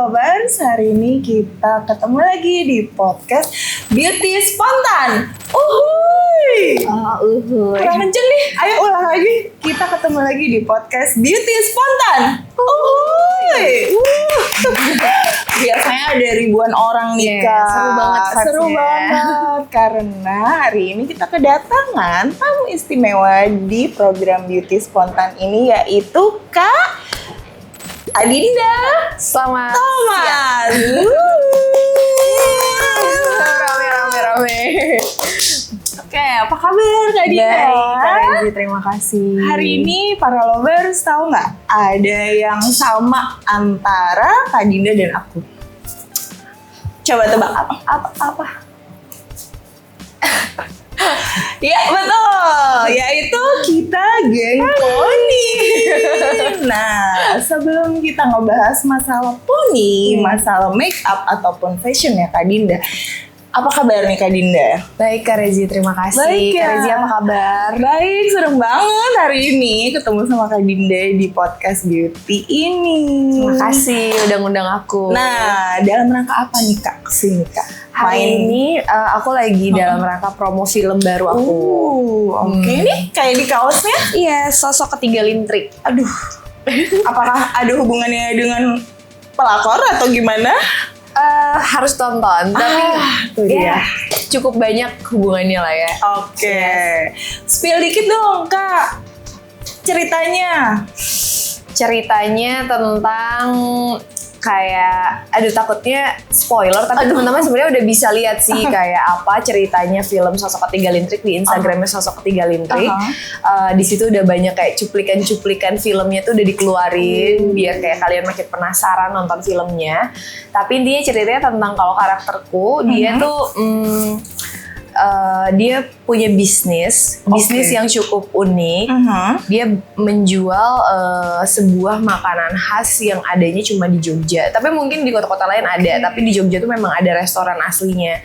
Lovers, hari ini kita ketemu lagi di podcast Beauty Spontan. Uhuy. Kurang kenceng nih, ayo ulang lagi. Kita ketemu lagi di podcast Beauty Spontan. Uhuy. Biasanya ada ribuan orang nih, Kak. Seru banget vibes-nya. Seru banget, karena hari ini kita kedatangan tamu istimewa di program Beauty Spontan ini, yaitu Kak Adinda Selamat Thomas. Rame. Oke, apa kabar Kak Adinda? Baik, Kak Rezi, terima kasih. Hari ini para lovers tahu nggak ada yang sama antara Kak Dinda dan aku? Coba tebak apa? Ya betul, yaitu kita geng poni. Nah, sebelum kita ngebahas masalah poni, masalah make up ataupun fashion ya Kak Dinda, apa kabar nih Kak Dinda? Baik Kak Rezi, terima kasih. Baik, ya. Kak Rezi, apa kabar? Baik, seneng banget hari ini ketemu sama Kak Dinda di podcast Beauty ini. Terima kasih udah ngundang aku. Nah, dalam rangka apa nih Kak kesini Kak? hari ini aku lagi dalam rangka promo film baru aku. Oke. Ini kayak di kaosnya. Iya, sosok ketiga lintrik. Aduh, apakah ada hubungannya dengan pelakor atau gimana? Harus tonton, tapi tuh dia. Cukup banyak hubungannya lah ya. Oke. Spill dikit dong Kak, ceritanya. Ceritanya tentang kayak, aduh takutnya spoiler, tapi teman-teman sebenarnya udah bisa lihat sih kayak apa ceritanya film Sosok Ketiga Lintrik di Instagramnya Sosok Ketiga Lintrik. Di situ udah banyak kayak cuplikan-cuplikan filmnya tuh udah dikeluarin biar kayak kalian makin penasaran nonton filmnya. Tapi intinya ceritanya tentang kalau karakterku dia tuh dia punya bisnis yang cukup unik. Dia menjual sebuah makanan khas yang adanya cuma di Jogja. Tapi mungkin di kota-kota lain ada, tapi di Jogja tuh memang ada restoran aslinya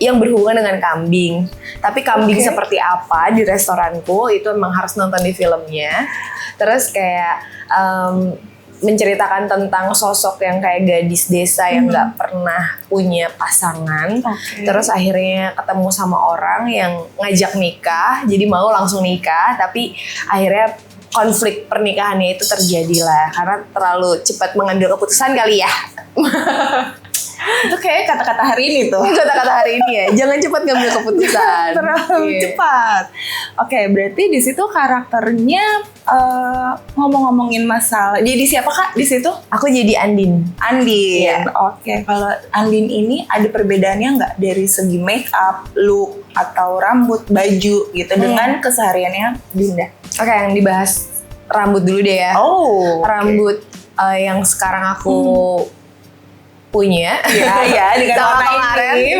yang berhubungan dengan kambing. Tapi kambing seperti apa di restoranku itu memang harus nonton di filmnya. Terus kayak menceritakan tentang sosok yang kayak gadis desa yang nggak pernah punya pasangan, terus akhirnya ketemu sama orang yang ngajak nikah, jadi mau langsung nikah, tapi akhirnya konflik pernikahannya itu terjadi lah karena terlalu cepat mengambil keputusan kali ya. Itu kayak kata-kata hari ini tuh. Kata-kata hari ini ya, jangan cepat ngambil keputusan. Terlalu cepat. Oke, berarti di situ karakternya ngomong-ngomongin masalah. Jadi siapa Kak di situ? Aku jadi Andin. Andin. Oke, kalau Andin ini ada perbedaannya nggak dari segi make up, look, atau rambut, baju gitu dengan kesehariannya Dinda? Oke, yang dibahas rambut dulu deh ya. Rambut yang sekarang aku punya sama kemarin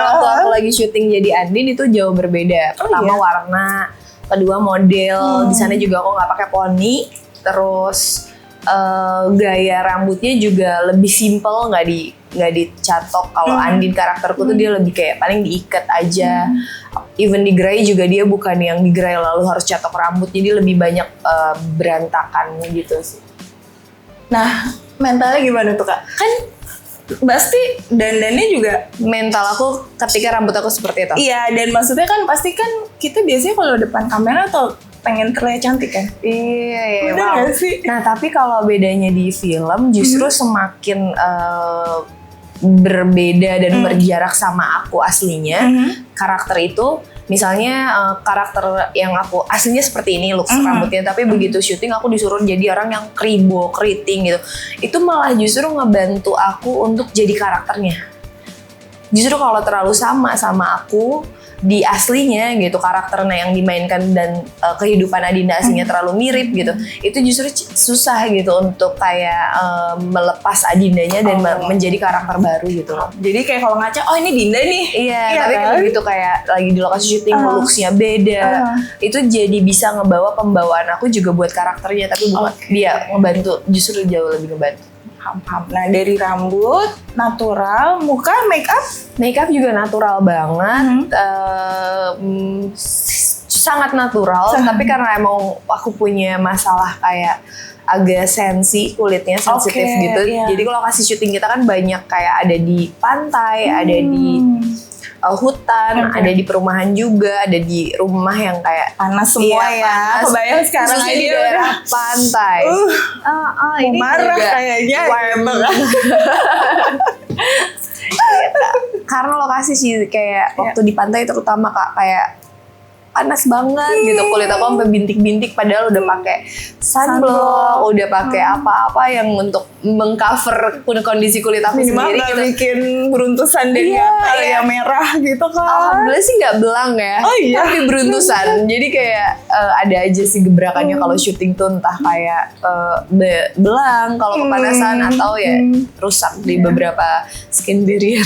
waktu aku lagi syuting jadi Andin itu jauh berbeda. Pertama warna, kedua model. Di sana juga aku nggak pakai poni. Terus gaya rambutnya juga lebih simple, nggak dicatok. Kalau Andin karakterku tuh dia lebih kayak paling diikat aja. Even di gerai juga dia bukan yang di gerai lalu harus catok rambut. Jadi lebih banyak berantakan gitu sih. Nah, mentalnya gimana tuh Kak? Kan pasti dandannya juga mental aku ketika rambut aku seperti itu. Iya, dan maksudnya kan pasti kan kita biasanya kalau depan kamera atau pengen terlihat cantik kan? Iya. Udah gak sih? Nah, tapi kalau bedanya di film justru semakin berbeda dan berjarak sama aku aslinya. Karakter itu misalnya karakter yang aku aslinya seperti ini look rambutnya, tapi begitu syuting aku disuruh jadi orang yang keriting gitu. Itu malah justru ngebantu aku untuk jadi karakternya. Justru kalau terlalu sama aku di aslinya gitu, karakternya yang dimainkan dan kehidupan Adinda aslinya terlalu mirip gitu, itu justru susah gitu untuk kayak melepas Adindanya dan menjadi karakter baru gitu loh. Jadi kayak kalau ngaca, oh ini Dinda nih. Iya, tapi kan? Begitu kayak lagi di lokasi syuting looks-nya beda, itu jadi bisa ngebawa pembawaan aku juga buat karakternya, tapi bukan dia ngebantu, justru jauh lebih ngebantu. Paham. Nah, dari rambut, natural, muka, make up? Make up juga natural banget, sangat natural. Tapi karena emang aku punya masalah kayak agak kulitnya sensitif gitu. Jadi kalau lokasi syuting kita kan banyak kayak ada di pantai, ada di hutan, ada di perumahan juga, ada di rumah yang kayak panas semua ya. Panas. Kebayang sekarang aja di daerah pantai. Ini marah kayaknya. Karena lokasi sih kayak waktu di pantai terutama Kak, kayak panas banget gitu, kulit aku sampai bintik-bintik padahal udah pakai sunblock, udah pakai apa-apa yang untuk mengcover kondisi kulit aku sendiri gitu. Bikin beruntusan deh yang merah gitu kan. Alhamdulillah sih nggak belang ya, tapi beruntusan. Jadi kayak ada aja sih gebrakannya kalau syuting tuh, entah kayak belang kalau kepanasan atau ya rusak di beberapa skin barrier.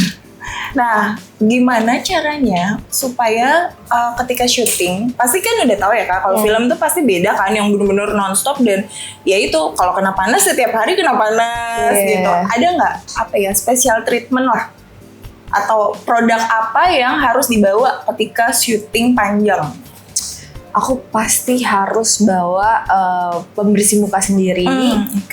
Nah, gimana caranya supaya ketika syuting, pasti kan udah tahu ya Kak, kalau film tuh pasti beda kan, yang bener-bener nonstop dan ya itu kalau kena panas setiap hari kena panas gitu. Ada nggak special treatment lah atau produk apa yang harus dibawa ketika syuting panjang? Aku pasti harus bawa pembersih muka sendiri,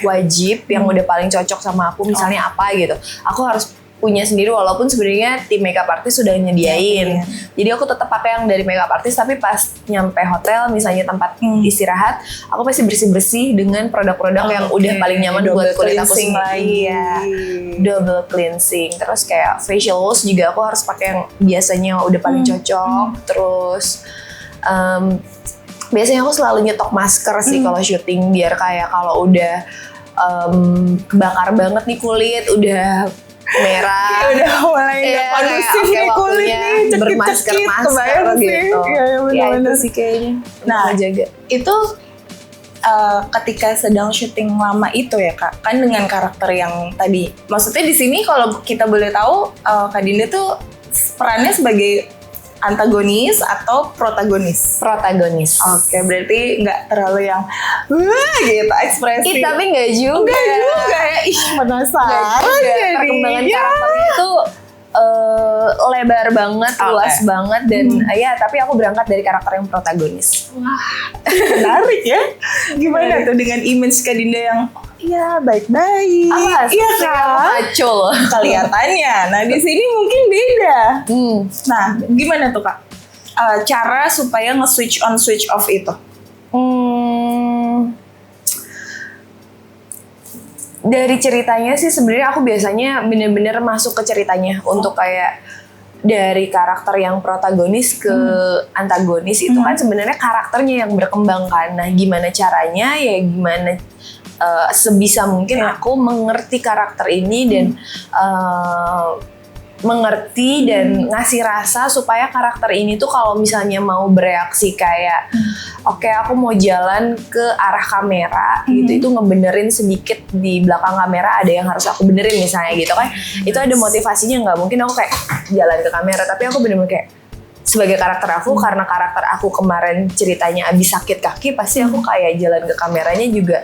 wajib yang udah paling cocok sama aku, misalnya apa gitu. Aku harus punya sendiri walaupun sebenarnya tim makeup artist sudah nyediain. Jadi aku tetap pakai yang dari makeup artist, tapi pas nyampe hotel misalnya tempat istirahat, aku pasti bersih-bersih dengan produk-produk yang udah paling nyaman buat kulit aku sendiri. Double cleansing. Terus kayak facial wash juga aku harus pakai yang biasanya udah paling cocok. Terus biasanya aku selalu nyetok masker sih kalau syuting, biar kayak kalau udah kebakar banget nih kulit, udah merah, udah mulai nggak kondusif nih kulit nih, bermasker gitu. Ya itu sih kayaknya. Nah, jaga itu ketika sedang syuting lama itu ya Kak, kan dengan karakter yang tadi, maksudnya di sini kalau kita boleh tahu Kak Dinda tuh perannya sebagai antagonis atau protagonis? Protagonis. Oke, berarti nggak terlalu yang gitu ekspresi. Tapi nggak juga. Nggak juga ya. Penasaran ya. Perkembangan karakternya itu lebar banget, luas banget dan tapi aku berangkat dari karakter yang protagonis. Wah, menarik ya. Gimana tuh dengan image Kak Dinda yang baik-baik. Iya kan? Macul. Kelihatannya. Nah, di sini mungkin beda. Nah, gimana tuh Kak? Cara supaya nge-switch on, switch off itu? Dari ceritanya sih sebenarnya aku biasanya bener-bener masuk ke ceritanya untuk kayak dari karakter yang protagonis ke antagonis itu kan sebenarnya karakternya yang berkembang kan. Nah, gimana caranya ya gimana sebisa mungkin aku mengerti karakter ini dan mengerti dan ngasih rasa supaya karakter ini tuh kalau misalnya mau bereaksi kayak oke, aku mau jalan ke arah kamera gitu, itu ngebenerin sedikit di belakang kamera ada yang harus aku benerin misalnya gitu kan, itu ada motivasinya. Nggak mungkin aku kayak jalan ke kamera, tapi aku bener-bener kayak sebagai karakter aku, karena karakter aku kemarin ceritanya abis sakit kaki, pasti aku kayak jalan ke kameranya juga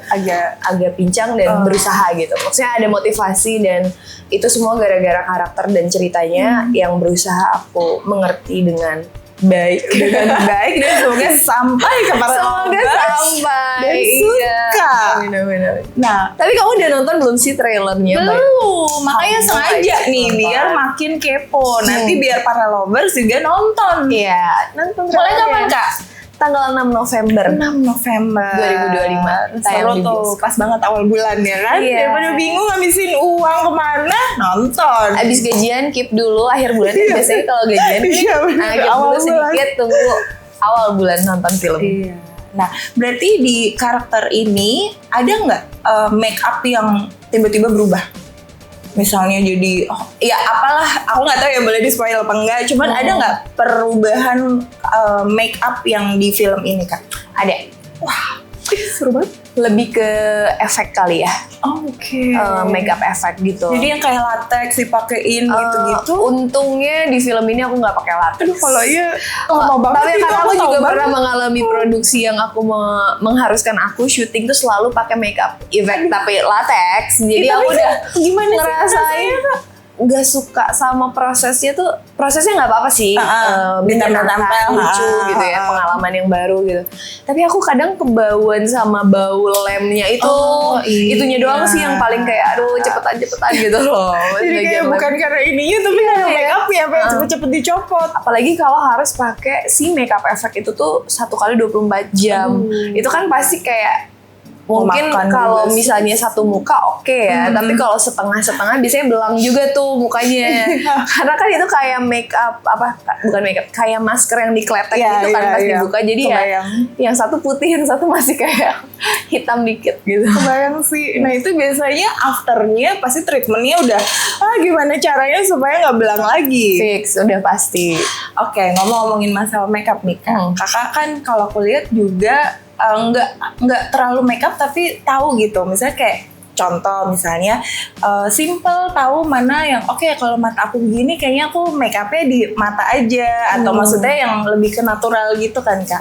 agak pincang dan berusaha gitu. Maksudnya ada motivasi dan itu semua gara-gara karakter dan ceritanya yang berusaha aku mengerti dengan baik dan semoga sampai ke para lovers dan suka. Benar. Nah, tapi kamu udah nonton belum sih trailernya? Belum, makanya sengaja nih biar makin kepo. Nanti biar para lovers juga nonton. Iya, nonton. Mulai kapan Kak? Tanggal 6 November 2025 seru tuh, pas banget awal bulan ya kan. Daripada bingung ngabisin uang kemana, nonton. Abis gajian keep dulu akhir bulan. Biasanya kalau gajian keep dulu sedikit, tunggu awal bulan nonton film. Nah, berarti di karakter ini ada nggak make up yang tiba-tiba berubah? Misalnya jadi apalah, aku nggak tahu ya boleh di spoil apa enggak, cuman ada nggak perubahan make up yang di film ini Kak? Ada. Wah, seru banget. Lebih ke efek kali ya. Oke. Makeup efek gitu. Jadi yang kayak latex dipakein gitu-gitu. Untungnya di film ini aku nggak pakai latex. Aduh, kalau lama banget. Tapi karena aku juga pernah mengalami produksi yang aku mengharuskan aku syuting tuh selalu pakai makeup efek tapi latex. Jadi aku udah gimana ngerasain. nggak suka sama prosesnya nggak apa-apa sih, ditempel-tempel lucu gitu ya, pengalaman yang baru gitu. Tapi aku kadang kebauan sama bau lemnya itu, itunya doang sih yang paling kayak aduh cepetan gitu loh. Jadi kayak bukan karena ininya tapi karena make up ya, cepet-cepet dicopot. Apalagi kalau harus pakai si makeup effect itu tuh 1 kali 24 jam, itu kan pasti kayak mungkin kalau misalnya satu muka oke ya, tapi kalau setengah biasanya belang juga tuh mukanya. Karena kan itu kayak bukan makeup, kayak masker yang dikletek gitu kan pas dibuka. Jadi kebayang. Ya yang satu putih, yang satu masih kayak hitam dikit gitu. Kebayang sih. Nah itu biasanya afternya pasti treatmentnya udah gimana caranya supaya nggak belang lagi. Fix, udah pasti. Oke, ngomongin masalah makeup nih Kak. Kakak kan kalau aku lihat juga nggak terlalu makeup tapi tahu gitu, misalnya kayak contoh misalnya simple tahu mana yang oke, kalau mata aku begini kayaknya aku makeupnya di mata aja atau maksudnya yang lebih ke natural gitu kan Kak.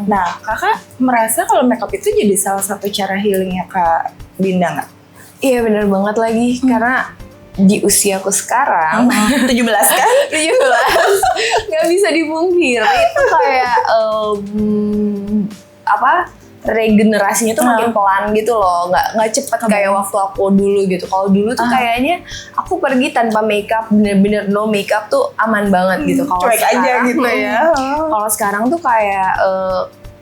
Nah Kakak merasa kalau makeup itu jadi salah satu cara healingnya Kak Dinda nggak? Iya benar banget lagi, karena di usiaku sekarang 17 kan? 17 nggak bisa dipungkiri itu kayak regenerasinya tuh makin pelan gitu loh, nggak cepet kayak waktu aku dulu gitu. Kalau dulu tuh kayaknya aku pergi tanpa makeup, bener-bener no makeup tuh aman banget gitu. Kalau cuek aja gitu ya. Kalau sekarang tuh kayak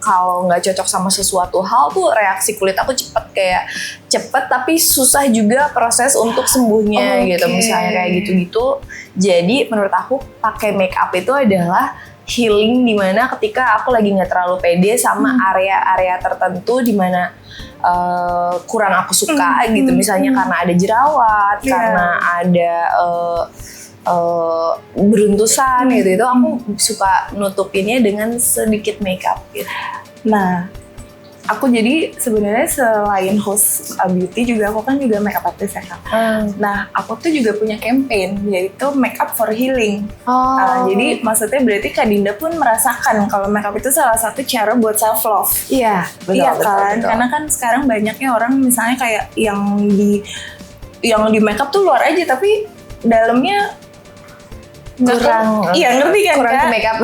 kalau nggak cocok sama sesuatu hal tuh reaksi kulit aku cepet tapi susah juga proses untuk sembuhnya gitu. Misalnya kayak gitu-gitu. Jadi menurut aku pakai makeup itu adalah healing, dimana ketika aku lagi nggak terlalu pede sama area-area tertentu dimana kurang aku suka gitu, misalnya karena ada jerawat, karena ada beruntusan gitu, itu aku suka nutupinnya dengan sedikit makeup gitu. Nah aku jadi sebenarnya selain host beauty juga aku kan juga makeup artist ya Kak. Nah aku tuh juga punya campaign yaitu makeup for healing. Jadi maksudnya berarti Kak Dinda pun merasakan kalau makeup itu salah satu cara buat self love. Iya, betul. Karena kan sekarang banyaknya orang misalnya kayak yang di makeup tuh luar aja tapi dalamnya kurang, ngerti kan kurang Kak? Makeup.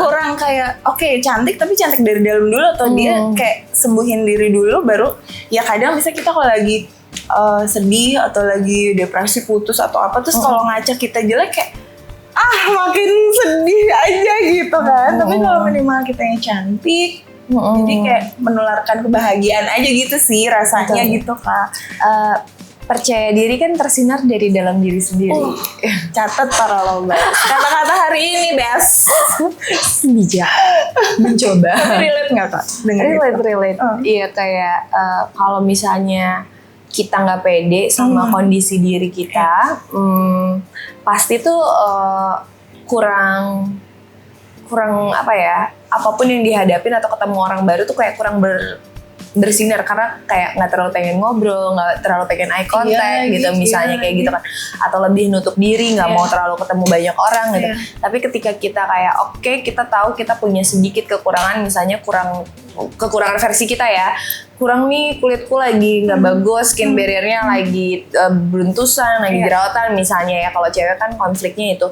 Kurang kayak cantik tapi cantik dari dalam dulu, atau dia kayak sembuhin diri dulu baru ya. Kadang bisa kita kalau lagi sedih atau lagi depresi, putus atau apa, terus kalau ngaca kita jelek kayak makin sedih aja gitu kan. Tapi kalau minimal kita yang cantik, jadi kayak menularkan kebahagiaan aja gitu sih rasanya. Gitu Kak. Percaya diri kan tersinar dari dalam diri sendiri. Catat para lomba. Kata-kata hari ini, Bes. Bijak. Mencoba. Relate nggak Kak? Relate. Iya kayak kalau misalnya kita nggak pede sama kondisi diri kita, pasti tuh kurang apa ya? Apapun yang dihadapin atau ketemu orang baru tuh kayak kurang bersinar, karena kayak nggak terlalu pengen ngobrol, nggak terlalu pengen eye contact gitu, misalnya kayak gitu kan, atau lebih nutup diri, nggak mau terlalu ketemu banyak orang gitu. Tapi ketika kita kayak kita tahu kita punya sedikit kekurangan, misalnya kekurangan versi kita ya, kurang nih kulitku lagi nggak bagus, skin barriernya lagi beruntusan, lagi jerawatan misalnya ya. Kalau cewek kan konfliknya itu.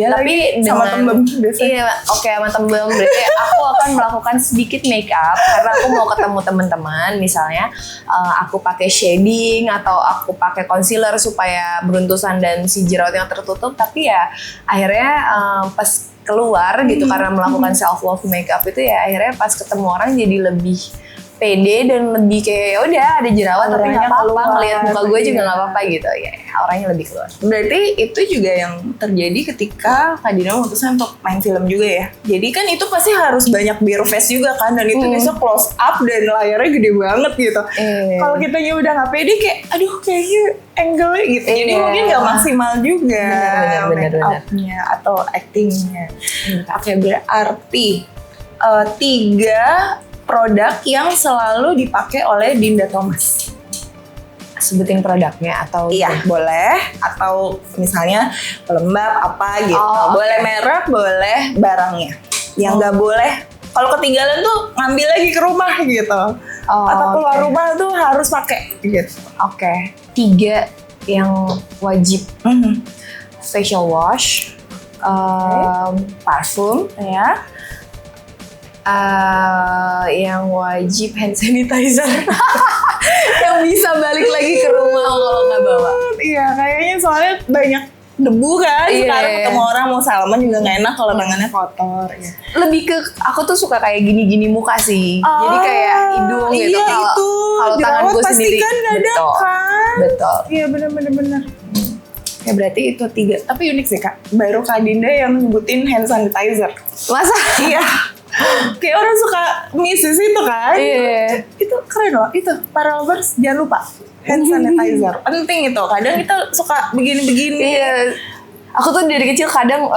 Tapi sama tembem biasanya. Sama tembem. Berarti aku akan melakukan sedikit makeup karena aku mau ketemu teman-teman. Misalnya aku pakai shading atau aku pakai concealer supaya beruntusan dan si jerawatnya tertutup. Tapi ya akhirnya pas keluar gitu, karena melakukan self love makeup itu ya, akhirnya pas ketemu orang jadi lebih pede dan lebih kayak udah ada jerawat tapi nggak apa-apa, ngelihat muka gue juga nggak apa-apa gitu ya, orangnya lebih keluar. Berarti itu juga yang terjadi ketika Kak Dina memutuskan untuk main film juga ya. Jadi kan itu pasti harus banyak bare face juga kan, dan itu bisa close up dan layarnya gede banget gitu. Kalau kitanya udah nggak pede kayak aduh kayaknya angle gitu, jadi mungkin nggak maksimal juga make up-nya atau actingnya. Oke, berarti 3 produk yang selalu dipakai oleh Dinda Thomas. Sebutin produknya atau? Iya, boleh. Atau misalnya pelembab apa gitu. Boleh merek, boleh barangnya. Yang nggak boleh, kalau ketinggalan tuh ngambil lagi ke rumah gitu. Atau keluar rumah tuh harus pakai gitu. 3 yang wajib. facial wash, parfum, Ya. yang wajib hand sanitizer. Yang bisa balik lagi ke rumah kalau nggak bawa. Iya, kayaknya soalnya banyak debu kan. Iya. Sekarang ketemu orang mau salaman juga nggak enak kalau tangannya kotor. Iya. Lebih ke aku tuh suka kayak gini-gini muka sih. Jadi kayak hidung gitu. Iya, Kalau tanganku sendiri. kan nggak ada kan. Betul. Iya, benar. Ya berarti itu 3. Tapi unik sih Kak. Baru Kak Dinda yang nyebutin hand sanitizer. Masa? Iya. Kayak orang suka miss itu kan. Iya. Itu keren loh. Itu para lovers jangan lupa hand sanitizer. Penting itu. Kadang kita suka begini-begini. Iya. Aku tuh dari kecil kadang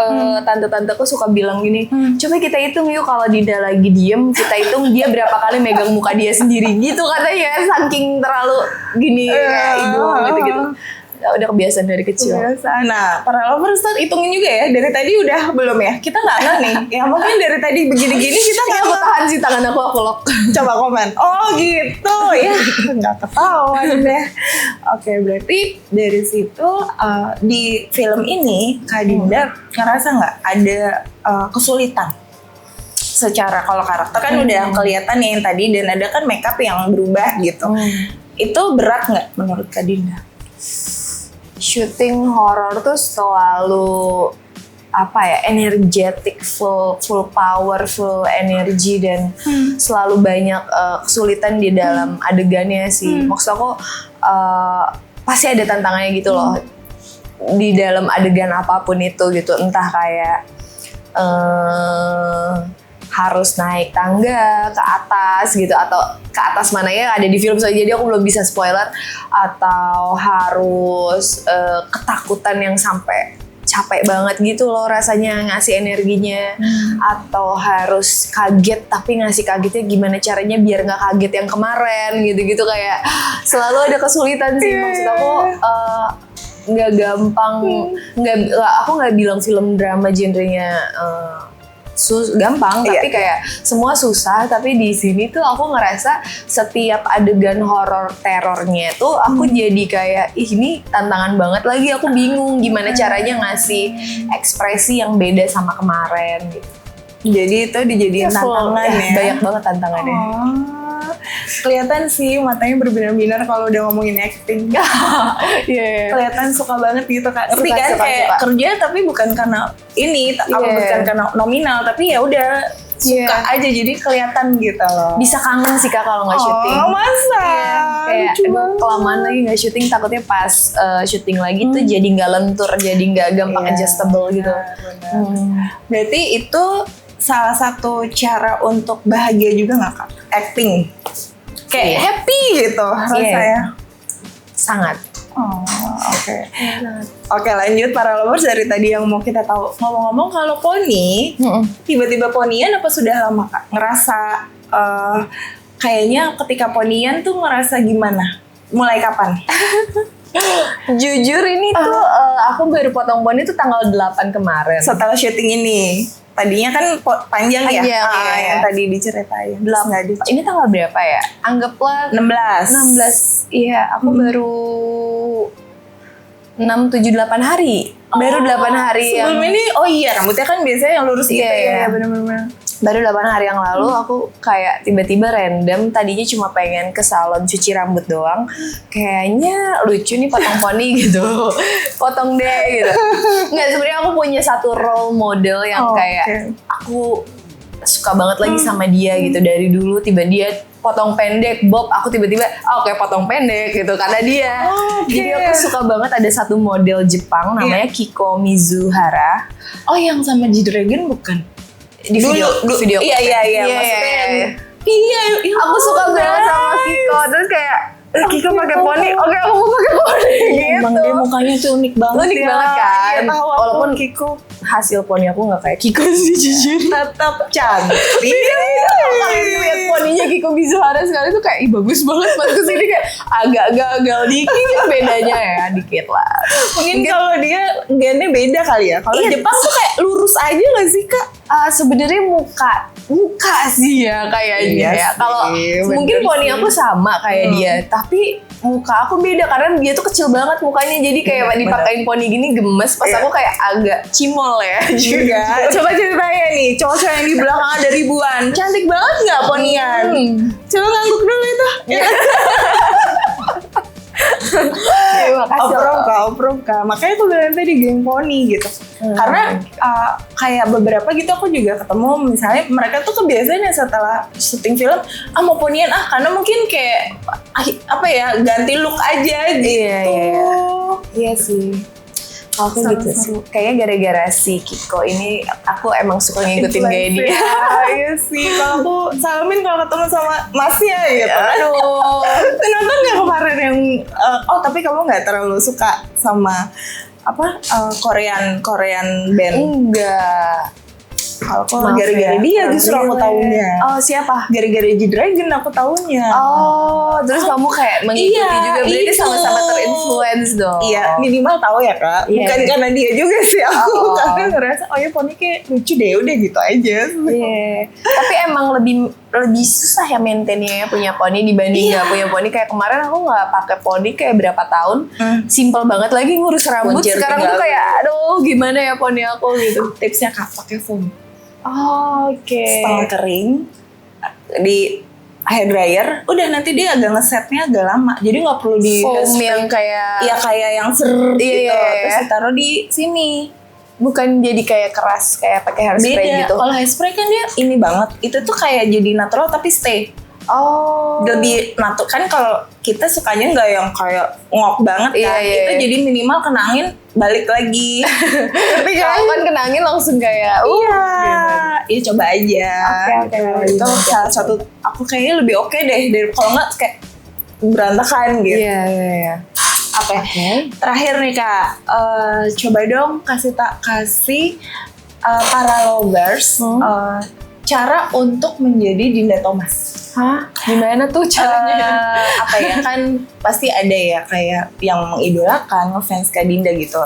tante-tanteku suka bilang gini, coba kita hitung yuk kalau Dinda lagi diem, kita hitung dia berapa kali megang muka dia sendiri gitu katanya, saking terlalu gini kayak hidung gitu-gitu. Ya, udah kebiasaan dari kecil. Kebiasaan. Nah, para lovers tuh hitungin juga ya. Dari tadi udah belum ya? Kita nggak ngeh nih. Ya mungkin dari tadi begini-gini kita nggak Aku tahan sih tangan aku lock. Coba komen. Oh gitu ya. Nggak ketahuan deh. Oke, berarti dari situ di film ini Kak Dinda ngerasa nggak ada kesulitan? Secara kalau karakter kan udah kelihatan ya yang tadi, dan ada kan makeup yang berubah gitu. Itu berat nggak menurut Kak Dinda? Syuting horor tuh selalu energetic, full power, full energi, dan selalu banyak kesulitan di dalam adegannya sih. Maksud aku pasti ada tantangannya gitu loh di dalam adegan apapun itu gitu, entah kayak harus naik tangga ke atas gitu, atau ke atas mana ya ada di film saja, jadi aku belum bisa spoiler, atau harus ketakutan yang sampai capek banget gitu loh rasanya ngasih energinya, atau harus kaget tapi ngasih kagetnya gimana caranya biar nggak kaget yang kemarin gitu-gitu, kayak selalu ada kesulitan sih. Maksud aku nggak gampang, aku nggak bilang film drama genrenya gampang, tapi kayak semua susah. Tapi di sini tuh aku ngerasa setiap adegan horor terornya tuh aku jadi kayak ini tantangan banget lagi. Aku bingung gimana caranya ngasih ekspresi yang beda sama kemarin gitu. Jadi itu dijadiin tantangan ya. Banyak banget tantangannya. Kelihatan sih matanya berbinar-binar kalau udah ngomongin acting. Kelihatan suka banget gitu Kak. Ngerti kan kayak kerja tapi bukan karena ini, bukan karena nominal, tapi ya udah suka aja, jadi kelihatan gitu loh. Bisa kangen sih Kak kalau nggak syuting. Oh masa? Kayak kelamaan lagi nggak syuting, takutnya pas syuting lagi tuh jadi nggak lentur, jadi nggak gampang adjustable gitu. Berarti itu salah satu cara untuk bahagia juga nggak Kak? Acting kayak happy gitu rasanya. Sangat. Oke, lanjut para lovers. Dari tadi yang mau kita tahu, ngomong-ngomong kalau poni, tiba-tiba ponian apa sudah lama Kak? Ngerasa kayaknya ketika ponian tuh ngerasa gimana? Mulai kapan? Jujur ini tuh aku baru potong poni tuh tanggal 8 kemarin. Setelah syuting ini. Tadinya kan panjang ya? Yang tadi diceritain. Ini tanggal berapa ya? Anggaplah 16. Iya, aku baru 6-7-8 hari. Baru 8 hari sebelum ini, rambutnya kan biasanya yang lurus gitu ya. Bener-bener. Baru 8 hari yang lalu aku kayak tiba-tiba random, tadinya cuma pengen ke salon cuci rambut doang. Kayaknya lucu nih potong poni gitu. Potong deh gitu. Nggak, sebenarnya aku punya satu role model yang kayak aku suka banget lagi sama dia gitu. Dari dulu dia potong pendek, bob, aku tiba-tiba potong pendek gitu karena dia. Jadi aku suka banget, ada satu model Jepang namanya Kiko Mizuhara. Oh, yang sama G-Dragon bukan? Di video. Iya. Maksudnya aku suka banget sama Kiko. Terus kayak Kiko pakai poni, oke aku mau pakai poni gitu. Emang dia mukanya tuh unik banget. Unik banget kan. Walaupun Kiko hasil poni aku nggak kayak Kiko sih jujur. Tetap cantik. Kalau lihat poninya Kiko Mizuhara sekali tuh kayak bagus banget. Pas kesini kayak agak gagal dikit bedanya ya, dikit lah. Mungkin kalau dia gennya beda kali ya. Kalau Jepang tuh kayak lurus aja nggak sih Kak? Sebenarnya muka sih ya kayaknya ya. Kalau mungkin poni aku sama kayak dia, tapi muka aku beda karena dia tuh kecil banget mukanya, jadi kayak dipakein poni gini gemes. Pas aku kayak agak cimol ya juga. Coba ceritain nih, cowok-cowok yang di belakang ada ribuan, cantik banget nggak ponian? Coba ngangguk dulu itu. Oprongka. Makanya aku bilang tadi geng poni gitu. Karena kayak beberapa gitu aku juga ketemu, misalnya mereka tuh kebiasaan ya setelah syuting film mau ponian karena mungkin kayak apa ya, ganti look aja gitu. Iya sih. Aku gitu sih. Kayaknya gara-gara si Kiko ini aku emang suka ngikutin gaya dia. Iya sih. Kalau aku salamin kalau ketemu sama Masnya gitu. Aduh. Nonton nggak kemarin yang tapi kamu nggak terlalu suka sama Korean band? Enggak. Kalau gara-gara dia justru aku tahunya. Oh, siapa? Gara-gara G-Dragon aku tahunya. Oh, terus kamu kayak mengikuti juga, berarti sama-sama terinfluence dong. Iya, minimal tahu ya Kak. Bukan karena dia juga sih aku, karena ngerasa ya poni kayak lucu deh, udah gitu aja. Iya. Tapi emang lebih susah ya maintainnya punya poni dibanding nggak punya poni. Kayak kemarin aku nggak pakai poni kayak berapa tahun, simple banget lagi ngurus rambut. Sekarang tuh kayak aduh gimana ya poni aku gitu. Tipsnya Kak, pakai foam. Oke. Setelah kering di hair dryer, udah nanti dia agak ngesetnya agak lama, jadi nggak perlu di foam yang kayak yang gitu, terus ditaruh di sini. Bukan jadi kayak keras kayak pakai hairspray gitu. Kalau hairspray kan dia ini banget, itu tuh kayak jadi natural tapi stay. Lebih natural kan, kalau kita sukanya nggak yang kayak ngok banget kan. Itu jadi minimal kena angin balik lagi. Tapi kalau kan kena angin langsung kayak iya coba aja. Oke. Itu salah satu aku kayaknya lebih oke deh dari kalau nggak kayak berantakan gitu. Iya. Oke. Terakhir nih Kak, coba dong kasih para lovers cara untuk menjadi Dinda Thomas. Hah? Gimana tuh caranya? Kan pasti ada ya kayak yang mengidolakan, ngefans Kak Dinda gitu.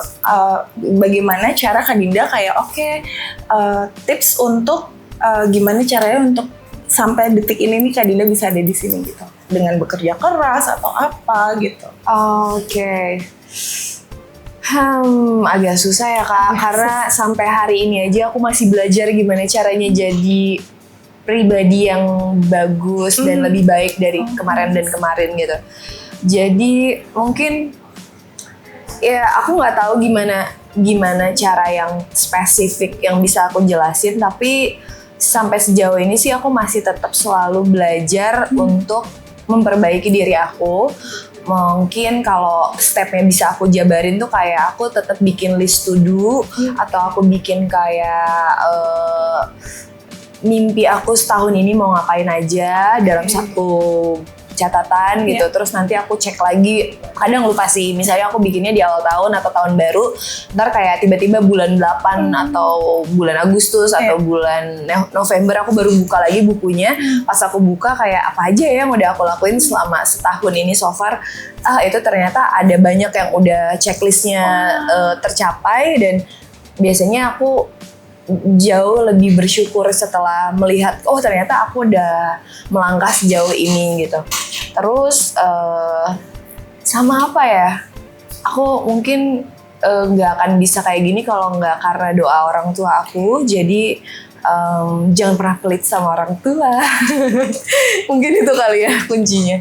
Bagaimana cara Kak Dinda kayak tips untuk gimana caranya untuk sampai detik ini nih Kak Dinda bisa ada di sini gitu, dengan bekerja keras atau apa gitu. Oke. Agak susah ya Kak, karena sampai hari ini aja aku masih belajar gimana caranya jadi pribadi yang bagus dan lebih baik dari kemarin gitu. Jadi mungkin ya aku nggak tahu gimana cara yang spesifik yang bisa aku jelasin, tapi sampai sejauh ini sih aku masih tetap selalu belajar untuk memperbaiki diri aku. Mungkin kalau stepnya bisa aku jabarin tuh kayak aku tetap bikin list to do, atau aku bikin kayak mimpi aku setahun ini mau ngapain aja dalam satu catatan gitu. Terus nanti aku cek lagi, kadang lupa sih, misalnya aku bikinnya di awal tahun atau tahun baru, ntar kayak tiba-tiba bulan 8 atau bulan Agustus atau bulan November aku baru buka lagi bukunya. Pas aku buka kayak apa aja ya yang udah aku lakuin selama setahun ini so far, itu ternyata ada banyak yang udah checklistnya tercapai, dan biasanya aku jauh lebih bersyukur setelah melihat ternyata aku udah melangkah sejauh ini gitu. Terus sama apa ya, aku mungkin nggak akan bisa kayak gini kalau nggak karena doa orang tua aku. Jadi jangan pernah pelit sama orang tua. Mungkin itu kali ya kuncinya.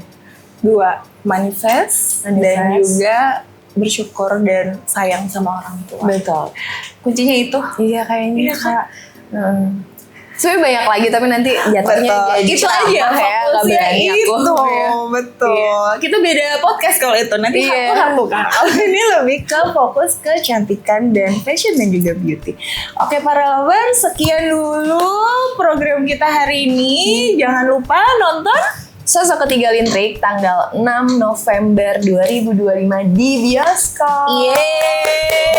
2, manifest dan juga bersyukur dan sayang sama orang tua. Betul. Kuncinya itu. Iya kayaknya Kak. Sebenarnya banyak lagi tapi nanti jatuhnya jadi itu aja fokusnya itu. Betul. Iya. Kita beda podcast kalau itu. Nanti aku kan. Kalau ini lebih ke fokus ke cantikan dan fashion dan juga beauty. Oke para lovers, sekian dulu program kita hari ini. Jangan lupa nonton Sosok Ketiga Lintrik tanggal 6 November 2025 di bioskop. Yeay.